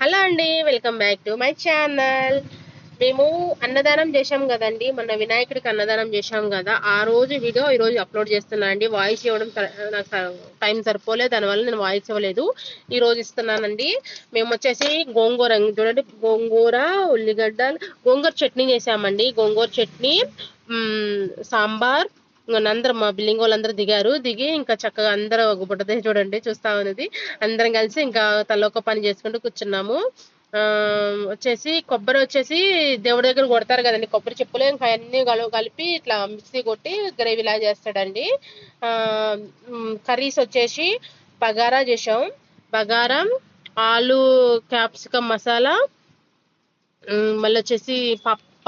Hello అండి, welcome back to my channel. మేము అన్నదానం చేశాం కదండి, మొన్న వినాయకుడికి అన్నదానం చేశాం కదా. ఆ రోజు వీడియో ఈ రోజు అప్లోడ్ చేస్తున్నా అండి. వాయిస్ ఇవ్వడం నాకు టైం సరిపోలేదు, దానివల్ల నేను వాయిస్ ఇవ్వలేదు. ఈ రోజు ఇస్తున్నానండి. మేము వచ్చేసి గోంగూర చూడండి, గోంగూర ఉల్లిగడ్డలు గోంగూర చట్నీ చేసామండి. గోంగూర చట్నీ, సాంబార్. అందరం మా బిల్డింగ్ వాళ్ళందరూ దిగి ఇంకా చక్కగా అందరూ ఒక బుట్టదే చూడండి చూస్తా ఉన్నది. అందరం కలిసి ఇంకా తలొక పని చేసుకుంటూ కూర్చున్నాము. వచ్చేసి కొబ్బరి వచ్చేసి దేవుడి దగ్గర కొడతారు కదండి, కొబ్బరి చెప్పులు ఇంకా అన్ని కలిపి ఇట్లా మిక్సీ కొట్టి గ్రేవీ లాగా చేస్తాడండి. కర్రీస్ వచ్చేసి బగారా చేసాం, బగారం, ఆలు క్యాప్సికమ్ మసాలా, మళ్ళీ వచ్చేసి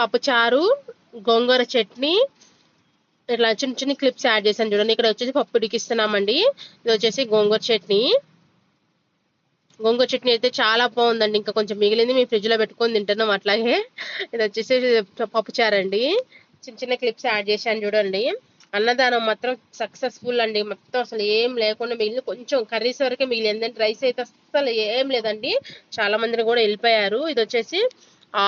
పప్పుచారు, గోంగూర చట్నీ. ఇట్లా చిన్న చిన్న క్లిప్స్ యాడ్ చేశాను చూడండి. ఇక్కడ వచ్చేసి పప్పు ఉడికిస్తున్నామండి. ఇది వచ్చేసి గోంగూర చట్నీ. గోంగూర చట్నీ అయితే చాలా బాగుందండి. ఇంకా కొంచెం మిగిలింది మేము ఫ్రిడ్జ్ లో పెట్టుకొని తింటున్నాం అట్లాగే. ఇది వచ్చేసి పప్పుచారు అండి. చిన్న చిన్న క్లిప్స్ యాడ్ చేశాను చూడండి. అన్నదానం మాత్రం సక్సెస్ఫుల్ అండి. మొత్తం అసలు ఏం లేకుండా మిగిలిన కొంచెం కర్రీస్ వరకే మిగిలింది. ఎందుకంటే రైస్ అయితే అసలు ఏం లేదండి, చాలా మందిని కూడా వెళ్ళిపోయారు. ఇది వచ్చేసి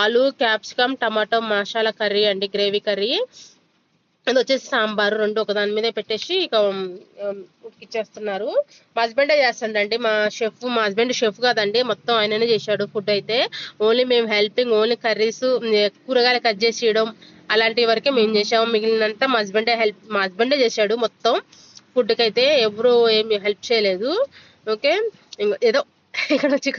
ఆలు క్యాప్సికమ్ టమాటో మసాలా కర్రీ అండి, గ్రేవీ కర్రీ. అది వచ్చేసి సాంబారు. రెండు ఒక దాని మీద పెట్టేసి ఇక ఉడికిచ్చేస్తున్నారు. మా హస్బెండే చేస్తాడండి, మా హస్బెండ్ షెఫ్ కాదండి, మొత్తం ఆయననే చేశాడు ఫుడ్ అయితే. ఓన్లీ మేము హెల్పింగ్, ఓన్లీ కర్రీస్, కూరగాయలు కట్ చేసి ఇవ్వడం అలాంటి వరకే మేము చేసాము. మిగిలినంతా మా హస్బెండే చేశాడు మొత్తం. ఫుడ్కి అయితే ఎవరు ఏమి హెల్ప్ చేయలేదు. ఓకే, ఏదో ఇక్కడ వచ్చి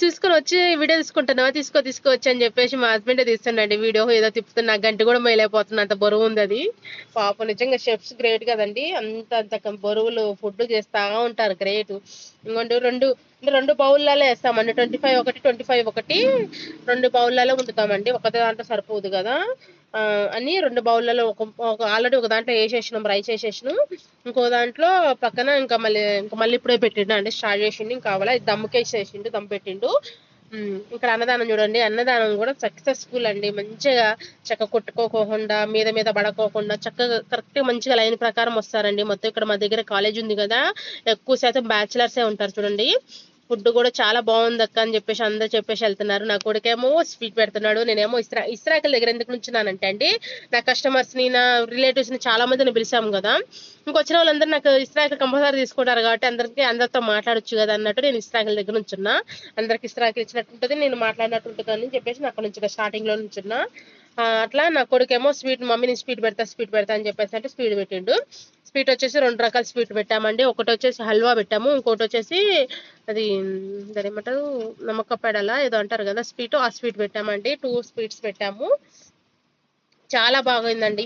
చూసుకొని వచ్చి వీడియో తీసుకుంటున్నావా, తీసుకోవచ్చు అని చెప్పేసి మా హస్బెండే తీస్తున్నాండి వీడియో. ఏదో తిప్పుతున్నా, గంట కూడా మేలైపోతుంది, అంత బరువు ఉంది అది. పాపం నిజంగా షెఫ్స్ గ్రేట్ కదండి, అంత బరువులు ఫుడ్ చేస్తా ఉంటారు, గ్రేట్. ఇంకోటి రెండు బౌల్లలో వేస్తామండి, 25 ఒకటి 25 ఒకటి, 2 బౌల్లలో వండుతామండి. ఒక దాంట్లో సరిపోదు కదా అని 2 బౌల్లలో ఆల్రెడీ ఒక దాంట్లో వేసేసినాం, రైస్ వేసేసినాం. ఇంకో దాంట్లో పక్కన ఇంకా మళ్ళీ ఇప్పుడే పెట్టిండు అండి, స్టార్ట్ చేసిండు. ఇంకా కావాలా దమ్ముకేసేసిండు, దమ్ పెట్టిండు. ఇక్కడ అన్నదానం చూడండి, అన్నదానం కూడా సక్సెస్ఫుల్ అండి. మంచిగా చక్క కొట్టుకోకుండా, మీద పడకోకుండా చక్కగా కరెక్ట్ మంచిగా లైన్ ప్రకారం వస్తారండి. మొత్తం ఇక్కడ మా దగ్గర కాలేజ్ ఉంది కదా, ఎక్కువ శాతం బ్యాచిలర్సే ఉంటారు చూడండి. ఫుడ్ కూడా చాలా బాగుంది అక్క అని చెప్పేసి అందరూ చెప్పేసి వెళ్తున్నారు. నా కొడుకేమో స్వీట్ పెడుతున్నాడు, నేనేమో ఇస్రాకల దగ్గర ఎందుకు నుంచున్నానంటే అండి, నా కస్టమర్స్ ని, నా రిలేటివ్స్ ని చాలా మందిని పిలిచాము కదా. ఇంకొచ్చిన వాళ్ళందరూ నాకు ఇస్రాకలు కంపల్సరీ తీసుకుంటారు కాబట్టి అందరితో మాట్లాడొచ్చు కదా అన్నట్టు నేను ఇస్రాకల దగ్గర నుంచున్నా. అందరికి ఇస్రాకలు ఇచ్చినట్టు ఉంటుంది, నేను మాట్లాడినట్టు ఉంటుంది అని చెప్పేసి అక్కడ నుంచి స్టార్టింగ్ లో నుంచున్నా. అట్లా నా కొడుకేమో మమ్మీ నేను స్వీట్ పెడతా అని చెప్పేసి అంటే స్వీట్ పెట్టిండు. స్వీట్ వచ్చేసి 2 రకాల స్వీట్ పెట్టామండి. ఒకటి వచ్చేసి హల్వా పెట్టాము, ఇంకోటి వచ్చేసి అది దాని ఏమంటారు, నమ్మకపెడలా ఏదో అంటారు కదా స్వీట్, ఆ స్వీట్ పెట్టామండి. 2 స్వీట్స్ పెట్టాము. చాలా బాగుందండి.